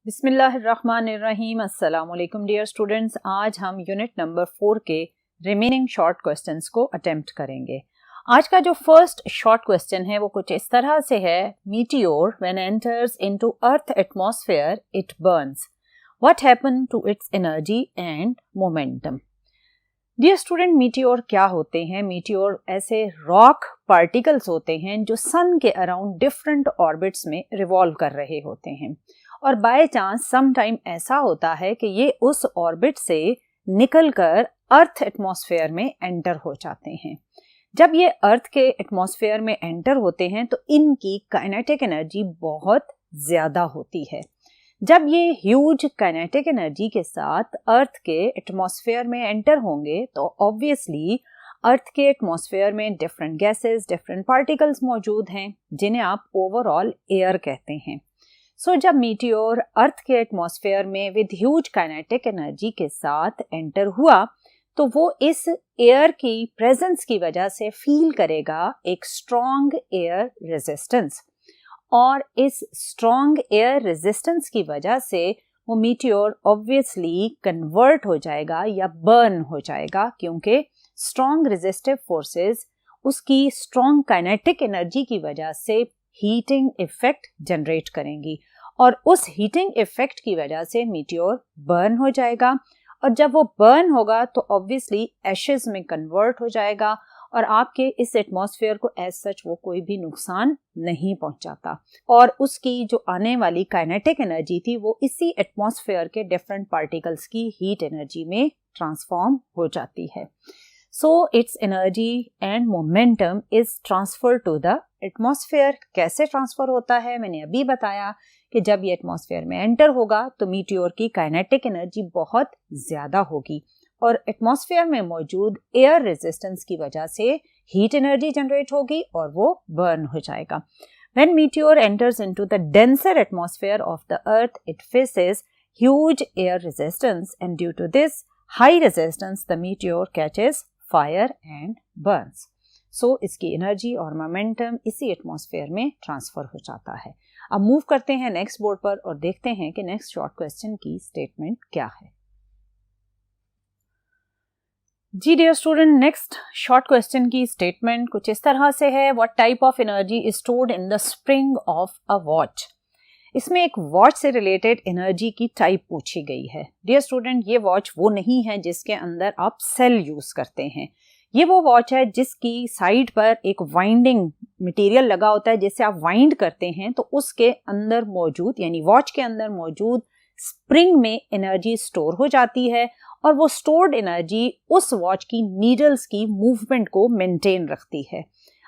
बिस्मिल्लाहिर्रहमानिर्रहीम। अस्सलाम वालेकुम डियर स्टूडेंट्स। आज हम यूनिट नंबर 4 के रिमेनिंग शॉर्ट क्वेश्चंस को अटेम्प्ट करेंगे। आज का जो फर्स्ट शॉर्ट क्वेश्चन है वो कुछ इस तरह से है। Meteor when enters into earth atmosphere it burns. What happen to its energy and momentum. Dear student, meteor क्या होते हैं? मीटियोर ऐसे रॉक पार्टिकल्स होते हैं जो सन के अराउंड डिफरेंट ऑर्बिट्स में रिवॉल्व कर रहे होते हैं और बाय चांस सम टाइम ऐसा होता है कि ये उस ऑर्बिट से निकलकर अर्थ एटमॉस्फेयर में एंटर हो जाते हैं। जब ये अर्थ के एटमॉस्फेयर में एंटर होते हैं तो इनकी काइनेटिक एनर्जी बहुत ज़्यादा होती है। जब ये ह्यूज काइनेटिक एनर्जी के साथ अर्थ के एटमॉस्फेयर में एंटर होंगे तो ऑब्वियसली अर्थ के एटमॉस्फेयर में डिफरेंट गैसेस, डिफरेंट पार्टिकल्स मौजूद हैं जिन्हें आप ओवरऑल एयर कहते हैं। सो जब मीटियोर अर्थ के एटमॉस्फेयर में विद ह्यूज काइनेटिक एनर्जी के साथ एंटर हुआ तो वो इस एयर की प्रेजेंस की वजह से फील करेगा एक स्ट्रॉन्ग एयर रेजिस्टेंस, और इस स्ट्रॉन्ग एयर रेजिस्टेंस की वजह से वो मीटियोर ऑब्वियसली कन्वर्ट हो जाएगा या बर्न हो जाएगा, क्योंकि स्ट्रॉन्ग रेजिस्टिव फोर्सेस उसकी स्ट्रॉन्ग काइनेटिक एनर्जी की वजह से हीटिंग इफेक्ट जनरेट करेंगी और उस हीटिंग इफेक्ट की वजह से मीटियोर बर्न हो जाएगा। और जब वो बर्न होगा तो ऑब्वियसली एशेस में कन्वर्ट हो जाएगा और आपके इस एटमॉस्फेयर को एज सच वो कोई भी नुकसान नहीं पहुंचाता, और उसकी जो आने वाली काइनेटिक एनर्जी थी वो इसी एटमॉस्फेयर के डिफरेंट पार्टिकल्स की हीट एनर्जी में ट्रांसफॉर्म हो जाती है। So its energy and momentum is transferred to the atmosphere। कैसे ट्रांसफर होता है मैंने अभी बताया कि जब ये एटमॉस्फेयर में एंटर होगा तो मीटियोर की काइनेटिक एनर्जी बहुत ज़्यादा होगी और एटमॉस्फेयर में मौजूद एयर रेजिस्टेंस की वजह से हीट एनर्जी जनरेट होगी और वो बर्न हो जाएगा। When meteor enters into the denser atmosphere of the earth, it faces huge air resistance and due to this high resistance the meteor catches fire and burns. So इसकी energy और momentum इसी atmosphere में transfer हो जाता है। अब move करते हैं नेक्स्ट बोर्ड पर और देखते हैं कि नेक्स्ट शॉर्ट क्वेश्चन की स्टेटमेंट क्या है। जी dear student, next short question की स्टेटमेंट कुछ इस तरह से है। What type of energy is stored in the spring of a watch. इसमें एक वॉच से रिलेटेड एनर्जी की टाइप पूछी गई है। डियर स्टूडेंट, ये वॉच वो नहीं है जिसके अंदर आप सेल यूज करते हैं। ये वो वॉच है जिसकी साइड पर एक वाइंडिंग मटेरियल लगा होता है, जिससे आप वाइंड करते हैं तो उसके अंदर मौजूद यानी वॉच के अंदर मौजूद स्प्रिंग में एनर्जी स्टोर हो जाती है और वो स्टोर्ड एनर्जी उस वॉच की नीडल्स की मूवमेंट को मेंटेन रखती है।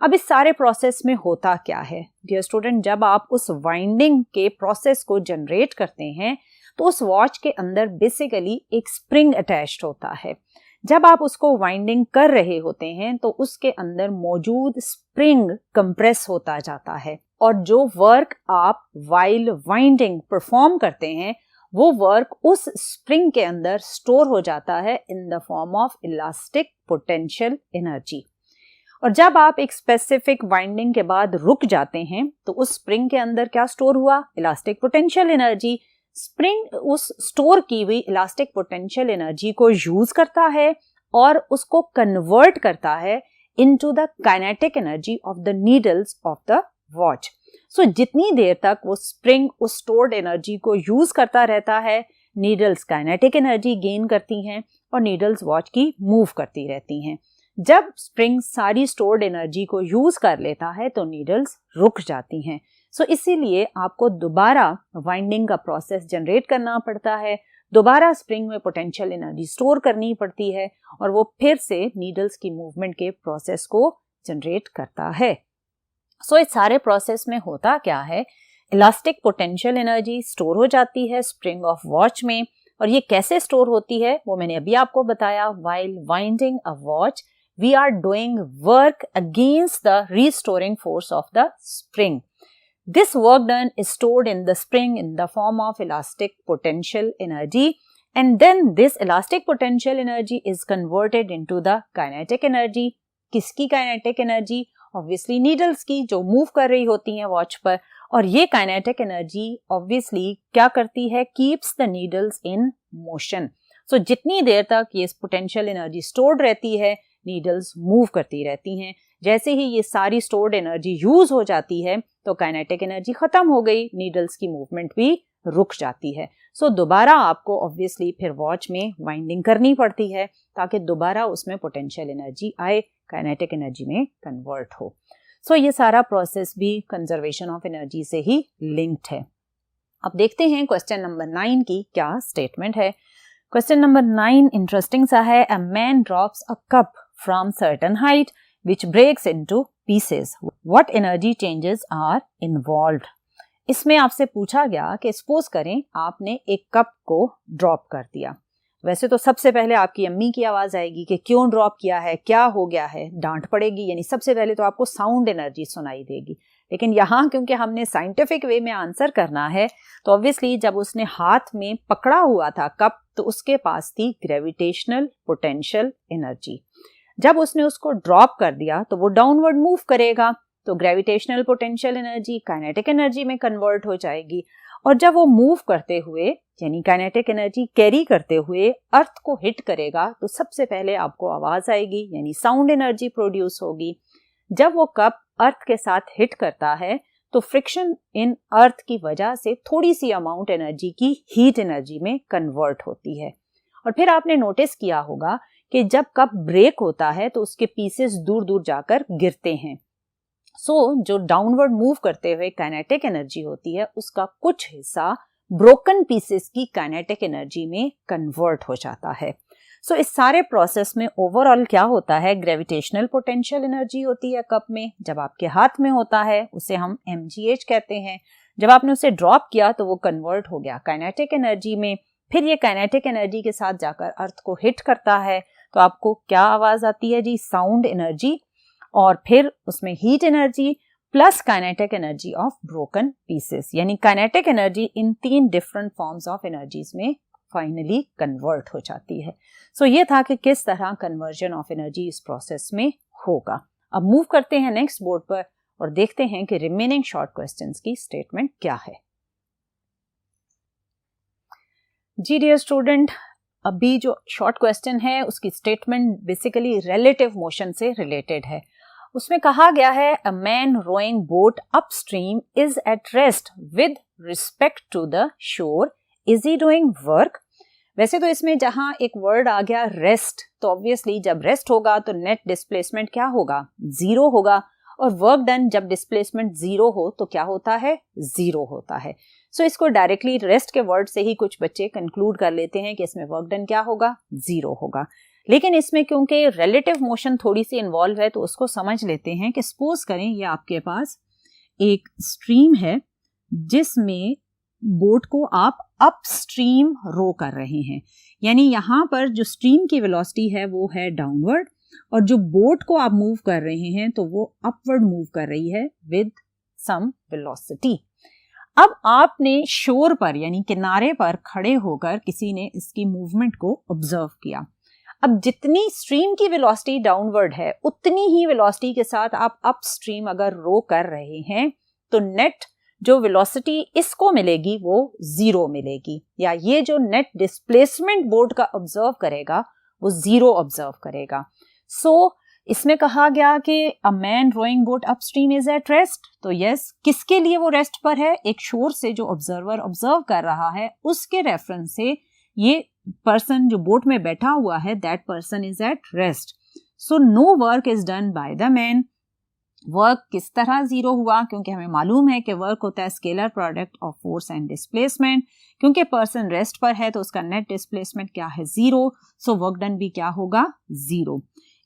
अब इस सारे प्रोसेस में होता क्या है डियर स्टूडेंट, जब आप उस वाइंडिंग के प्रोसेस को जनरेट करते हैं तो उस वॉच के अंदर बेसिकली एक स्प्रिंग अटैच्ड होता है। जब आप उसको वाइंडिंग कर रहे होते हैं तो उसके अंदर मौजूद स्प्रिंग कंप्रेस होता जाता है और जो वर्क आप वाइल वाइंडिंग परफॉर्म करते हैं वो वर्क उस स्प्रिंग के अंदर स्टोर हो जाता है in the form of elastic potential energy. और जब आप एक स्पेसिफिक वाइंडिंग के बाद रुक जाते हैं तो उस स्प्रिंग के अंदर क्या स्टोर हुआ? Elastic potential energy. स्प्रिंग उस स्टोर की हुई इलास्टिक पोटेंशियल एनर्जी को यूज करता है और उसको कन्वर्ट करता है into the kinetic energy of the needles of the watch. So जितनी देर तक वो स्प्रिंग उस स्टोर्ड एनर्जी को यूज करता रहता है, नीडल्स काइनेटिक एनर्जी गेन करती हैं और नीडल्स वॉच की मूव करती रहती हैं। जब स्प्रिंग सारी स्टोर्ड एनर्जी को यूज कर लेता है तो नीडल्स रुक जाती हैं। सो इसीलिए आपको दोबारा वाइंडिंग का प्रोसेस जनरेट करना पड़ता है, दोबारा स्प्रिंग में पोटेंशियल एनर्जी स्टोर करनी पड़ती है और वो फिर से नीडल्स की मूवमेंट के प्रोसेस को जनरेट करता है। सो इस सारे प्रोसेस में होता क्या है? इलास्टिक पोटेंशियल एनर्जी स्टोर हो जाती है स्प्रिंग ऑफ वॉच में, और ये कैसे स्टोर होती है वो मैंने अभी आपको बताया। While winding a watch we are doing work against the restoring force of the spring. This work done is stored in the spring in the form of elastic potential energy, and then this elastic potential energy is converted into the kinetic energy. किसकी kinetic energy? Obviously needles की, जो move कर रही होती हैं watch पर, और ये काइनेटिक एनर्जी ऑब्वियसली क्या करती है, keeps the needles in motion. So जितनी देर तक ये पोटेंशियल एनर्जी स्टोर्ड रहती है, नीडल्स मूव करती रहती हैं। जैसे ही ये सारी स्टोर्ड एनर्जी यूज हो जाती है तो काइनेटिक एनर्जी खत्म हो गई, नीडल्स की मूवमेंट भी रुक जाती है। सो दोबारा आपको ऑब्वियसली फिर वॉच में वाइंडिंग करनी पड़ती है ताकि दोबारा उसमें पोटेंशियल एनर्जी आए, काइनेटिक एनर्जी में कन्वर्ट हो। सो ये सारा प्रोसेस भी कंजर्वेशन ऑफ एनर्जी से ही लिंक्ड है। अब देखते हैं क्वेश्चन नंबर 9 की क्या स्टेटमेंट है। क्वेश्चन नंबर 9 इंटरेस्टिंग सा है। A man drops a cup from certain height which breaks into pieces. What energy changes are involved? इसमें आपसे पूछा गया कि सपोज करें आपने एक कप को ड्रॉप कर दिया। वैसे तो सबसे पहले आपकी अम्मी की आवाज आएगी कि क्यों ड्रॉप किया है, क्या हो गया है, डांट पड़ेगी, यानी सबसे पहले तो आपको साउंड एनर्जी सुनाई देगी। लेकिन यहाँ क्योंकि हमने साइंटिफिक वे में आंसर करना है तो ऑब्वियसली जब उसने हाथ में पकड़ा हुआ था कप तो उसके पास थी ग्रेविटेशनल पोटेंशियल एनर्जी। जब उसने उसको ड्रॉप कर दिया तो वो डाउनवर्ड मूव करेगा तो gravitational potential energy kinetic energy में कन्वर्ट हो जाएगी। और जब वो मूव करते हुए यानी काइनेटिक एनर्जी कैरी करते हुए अर्थ को हिट करेगा तो सबसे पहले आपको आवाज आएगी यानी साउंड एनर्जी प्रोड्यूस होगी। जब वो कप अर्थ के साथ हिट करता है तो फ्रिक्शन इन अर्थ की वजह से थोड़ी सी अमाउंट एनर्जी की हीट एनर्जी में कन्वर्ट होती है। और फिर आपने नोटिस किया होगा कि जब कप ब्रेक होता है तो उसके पीसेस दूर दूर जाकर गिरते हैं। जो डाउनवर्ड मूव करते हुए काइनेटिक एनर्जी होती है उसका कुछ हिस्सा ब्रोकन पीसेस की काइनेटिक एनर्जी में कन्वर्ट हो जाता है। इस सारे प्रोसेस में ओवरऑल क्या होता है, ग्रेविटेशनल पोटेंशियल एनर्जी होती है कप में। जब आपके हाथ में होता है उसे हम mgh कहते हैं। जब आपने उसे ड्रॉप किया तो वो कन्वर्ट हो गया काइनेटिक एनर्जी में। फिर ये काइनेटिक एनर्जी के साथ जाकर अर्थ को हिट करता है तो आपको क्या आवाज आती है जी, साउंड एनर्जी। और फिर उसमें heat energy plus kinetic energy of broken pieces, यानी kinetic energy in 3 different forms of energies में फाइनली कन्वर्ट हो जाती है। ये था कि किस तरह कन्वर्जन ऑफ एनर्जी इस प्रोसेस में होगा। अब मूव करते हैं नेक्स्ट बोर्ड पर और देखते हैं कि रिमेनिंग शॉर्ट क्वेश्चंस की स्टेटमेंट क्या है। जी डियर स्टूडेंट, अभी जो शॉर्ट क्वेश्चन है उसकी स्टेटमेंट बेसिकली रिलेटिव मोशन से रिलेटेड है। उसमें कहा गया है a man rowing boat upstream is at rest with respect to the shore, is he doing work. वैसे तो इसमें जहां एक वर्ड आ गया रेस्ट तो ऑब्वियसली जब रेस्ट होगा तो नेट डिस्प्लेसमेंट क्या होगा, 0 होगा। और वर्क डन जब डिस्प्लेसमेंट 0 हो तो क्या होता है, 0 होता है। इसको डायरेक्टली रेस्ट के वर्ड से ही कुछ बच्चे कंक्लूड कर लेते हैं कि इसमें वर्क डन क्या होगा, 0 होगा। लेकिन इसमें क्योंकि रिलेटिव मोशन थोड़ी सी इन्वॉल्व है तो उसको समझ लेते हैं कि सपोज करें ये आपके पास एक स्ट्रीम है जिसमें बोट को आप अपस्ट्रीम रो कर रहे हैं, यानी यहाँ पर जो स्ट्रीम की वेलोसिटी है वो है डाउनवर्ड और जो बोट को आप मूव कर रहे हैं तो वो अपवर्ड मूव कर रही है विद सम वेलोसिटी। अब आपने शोर पर यानी किनारे पर खड़े होकर किसी ने इसकी मूवमेंट को ऑब्जर्व किया। अब जितनी स्ट्रीम की वेलोसिटी डाउनवर्ड है उतनी ही वेलोसिटी के साथ आप अपस्ट्रीम अगर रो कर रहे हैं तो नेट जो वेलोसिटी इसको मिलेगी वो 0 मिलेगी, या ये जो नेट डिस्प्लेसमेंट बोट का ऑब्जर्व करेगा वो 0 ऑब्जर्व करेगा। इसमें कहा गया कि a man rowing boat upstream is at rest, तो यस किसके लिए वो रेस्ट पर है, एक शोर से जो ऑब्जर्वर ऑब्जर्व कर रहा है उसके रेफरेंस से ये पर्सन जो बोट में बैठा हुआ है that person is at rest. No work is done by the man. Work किस तरह 0 हुआ, क्योंकि हमें मालूम है कि वर्क होता है scalar product of force and displacement. क्योंकि पर्सन रेस्ट पर है तो उसका नेट डिस्प्लेसमेंट क्या है, 0। वर्क डन भी क्या होगा, 0।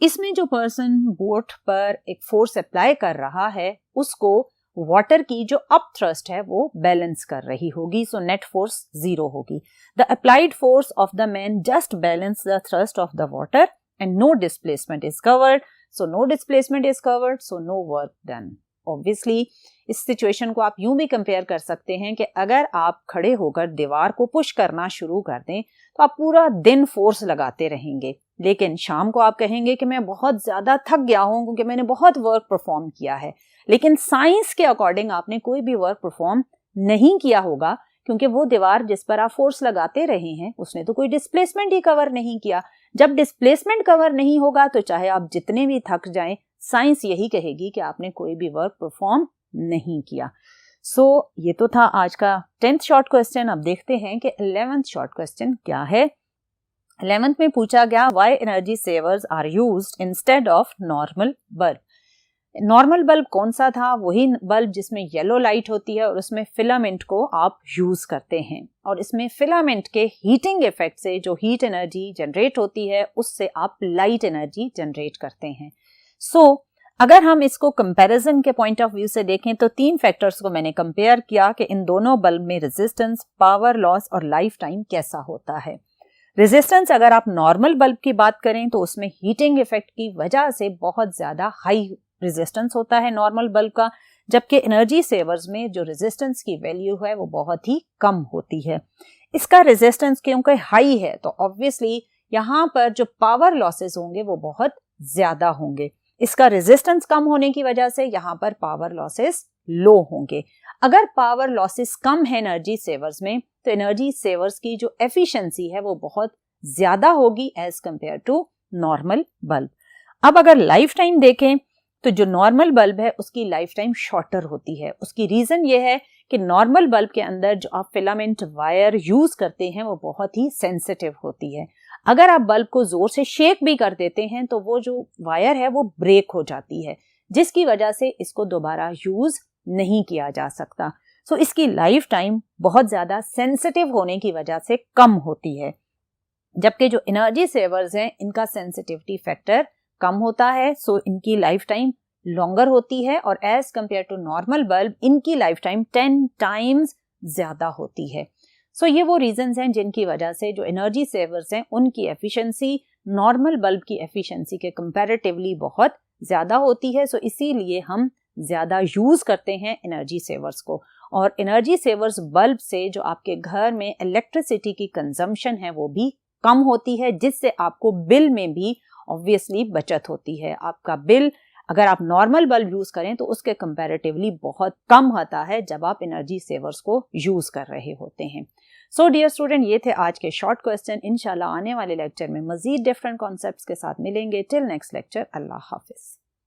इसमें जो पर्सन बोट पर एक फोर्स अप्लाई कर रहा है उसको वाटर की जो अप थ्रस्ट है वो बैलेंस कर रही होगी, नेट फोर्स 0 होगी। The applied force of the man just balance the thrust of the water and no displacement is covered, no displacement is covered, no work done. Obviously इस situation को आप यूं भी कंपेयर कर सकते हैं कि अगर आप खड़े होकर दीवार को पुश करना शुरू कर दें तो आप पूरा दिन फोर्स लगाते रहेंगे, लेकिन शाम को आप कहेंगे कि मैं बहुत ज्यादा थक गया हूं क्योंकि मैंने बहुत वर्क परफॉर्म किया है। लेकिन साइंस के अकॉर्डिंग आपने कोई भी वर्क परफॉर्म नहीं किया होगा, क्योंकि वो दीवार जिस पर आप फोर्स लगाते रहे हैं उसने तो कोई डिस्प्लेसमेंट ही कवर नहीं किया। जब डिस्प्लेसमेंट कवर नहीं होगा तो चाहे आप जितने भी थक जाएं, साइंस यही कहेगी कि आपने कोई भी वर्क परफॉर्म नहीं किया। ये तो था आज का 10th शॉर्ट क्वेश्चन। अब देखते हैं कि 11th शॉर्ट क्वेश्चन क्या है। 11th में पूछा गया, why energy savers are used instead of normal bulb. Normal bulb कौन सा था? वही बल्ब जिसमें येलो लाइट होती है और उसमें फिलामेंट को आप यूज करते हैं, और इसमें फिलामेंट के हीटिंग इफेक्ट से जो हीट एनर्जी जनरेट होती है उससे आप लाइट एनर्जी जनरेट करते हैं। अगर हम इसको कंपैरिजन के पॉइंट ऑफ व्यू से देखें तो 3 फैक्टर्स को मैंने कंपेयर किया कि इन दोनों बल्ब में रेजिस्टेंस, पावर लॉस और लाइफ टाइम कैसा होता है। रेजिस्टेंस अगर आप नॉर्मल बल्ब की बात करें तो उसमें हीटिंग इफेक्ट की वजह से बहुत ज्यादा हाई रेजिस्टेंस होता है नॉर्मल बल्ब का, जबकि एनर्जी सेवर्स में जो रेजिस्टेंस की वैल्यू है वो बहुत ही कम होती है। इसका रेजिस्टेंस क्योंकि हाई है तो ऑब्वियसली यहाँ पर जो पावर लॉसेस होंगे वो बहुत ज्यादा होंगे। इसका रेजिस्टेंस कम होने की वजह से यहाँ पर पावर लॉसेस लो होंगे। अगर पावर लॉसेस कम है एनर्जी सेवर्स में तो एनर्जी सेवर्स की जो एफिशिएंसी है वो बहुत ज्यादा होगी as compare to normal bulb. अब अगर लाइफ टाइम देखें तो जो नॉर्मल बल्ब है उसकी लाइफ टाइम शॉर्टर होती है। उसकी रीजन ये है कि नॉर्मल बल्ब के अंदर जो आप फिलामेंट वायर यूज करते हैं वो बहुत ही सेंसिटिव होती है। अगर आप बल्ब को जोर से शेक भी कर देते हैं तो वो जो वायर है वो ब्रेक हो जाती है, जिसकी वजह से इसको दोबारा यूज नहीं किया जा सकता। इसकी लाइफ टाइम बहुत ज्यादा सेंसिटिव होने की वजह से कम होती है, जबकि जो एनर्जी सेवर्स हैं इनका सेंसिटिविटी फैक्टर कम होता है, इनकी लाइफ टाइम लॉन्गर होती है और as compare to normal bulb इनकी लाइफ टाइम 10 टाइम्स ज्यादा होती है। ये वो रीजंस हैं जिनकी वजह से जो एनर्जी सेवर्स हैं उनकी एफिशिएंसी नॉर्मल बल्ब की एफिशिएंसी के कंपैरेटिवली बहुत ज्यादा होती है। इसीलिए हम ज्यादा यूज करते हैं एनर्जी सेवर्स को, और एनर्जी सेवर्स बल्ब से जो आपके घर में इलेक्ट्रिसिटी की कंजम्पशन है वो भी कम होती है, जिससे आपको बिल में भी ऑब्वियसली बचत होती है। आपका बिल अगर आप नॉर्मल बल्ब यूज करें तो उसके कंपैरेटिवली बहुत कम आता है जब आप एनर्जी सेवर्स को यूज कर रहे होते हैं। डियर स्टूडेंट, ये थे आज के शॉर्ट क्वेश्चन। इंशाल्लाह आने वाले लेक्चर में मजीद डिफरेंट कॉन्सेप्ट्स के साथ मिलेंगे। टिल नेक्स्ट लेक्चर, अल्लाह हाफिज।